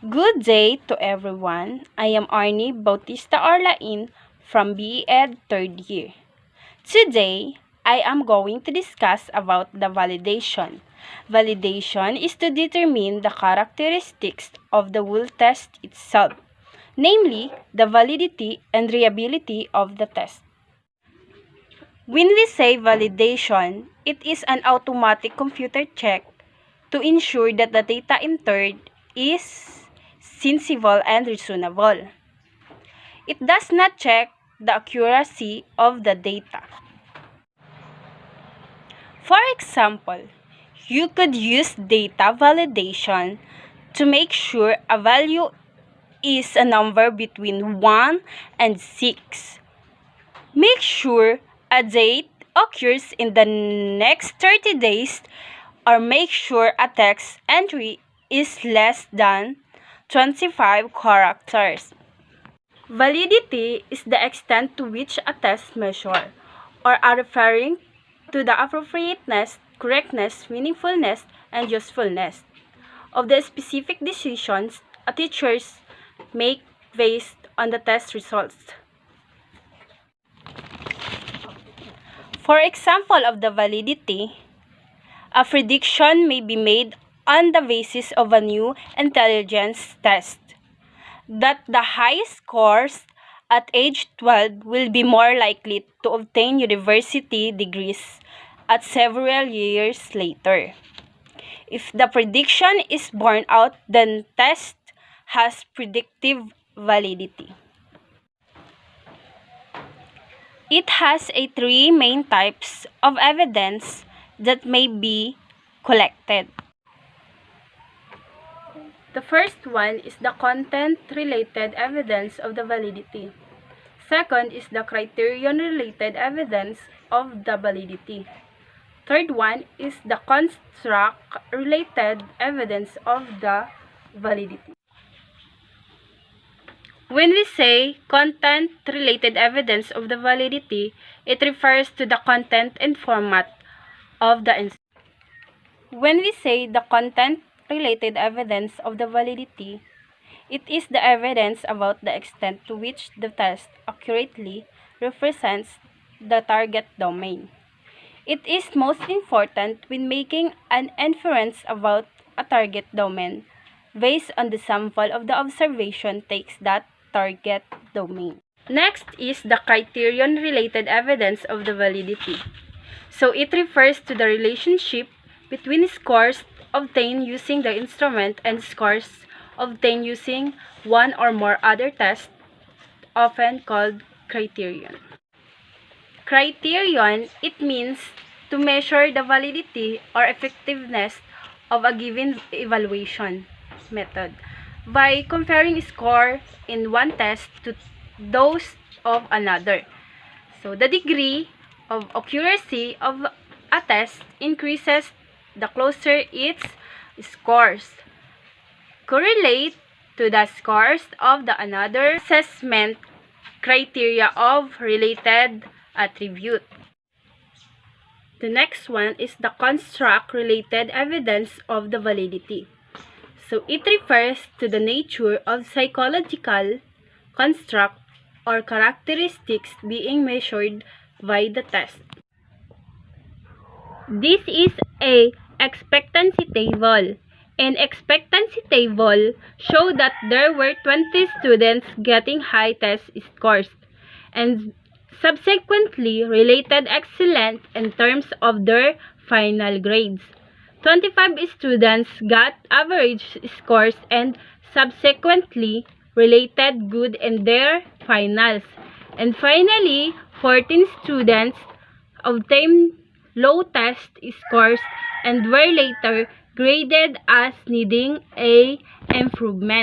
Good day to everyone. I am Arnie Bautista Orlain from BEd 3rd year. Today, I am going to discuss about the validation. Validation is to determine the characteristics of the whole test itself, namely the validity and reliability of the test. When we say validation, it is an automatic computer check to ensure that the data entered is sensible and reasonable. It does not check the accuracy of the data. For example, you could use data validation to make sure a value is a number between 1 and 6. Make sure a date occurs in the next 30 days, or make sure a text entry is less than 25 characters. Validity is the extent to which a test measure or are referring to the appropriateness, correctness, meaningfulness, and usefulness of the specific decisions a teachers make based on the test results. For example of the validity, a prediction may be made on the basis of a new intelligence test that the highest scores at age 12 will be more likely to obtain university degrees at several years later. If the prediction is borne out, then test has predictive validity. It has three main types of evidence that may be collected. The first one is the content-related evidence of the validity. Second is the criterion-related evidence of the validity. Third one is the construct-related evidence of the validity. When we say content-related evidence of the validity, it refers to the content and format of the instruction. When we say the content-related evidence of the validity, it is the evidence about the extent to which the test accurately represents the target domain. It is most important when making an inference about a target domain based on the sample of the observation takes that target domain. Next is the criterion-related evidence of the validity. So it refers to the relationship between scores obtained using the instrument and scores obtained using one or more other tests, often called criterion. Criterion, it means to measure the validity or effectiveness of a given evaluation method by comparing score in one test to those of another. So the degree of accuracy of a test increases the closer its scores correlate to the scores of the another assessment criteria of related attribute. The next one is the construct-related evidence of the validity. So it refers to the nature of psychological construct or characteristics being measured by the test. This is a expectancy table. An expectancy table showed that there were 20 students getting high test scores and subsequently related excellent in terms of their final grades. 25 students got average scores and subsequently related good in their finals. And finally, 14 students obtained low test scores and were later graded as needing a improvement.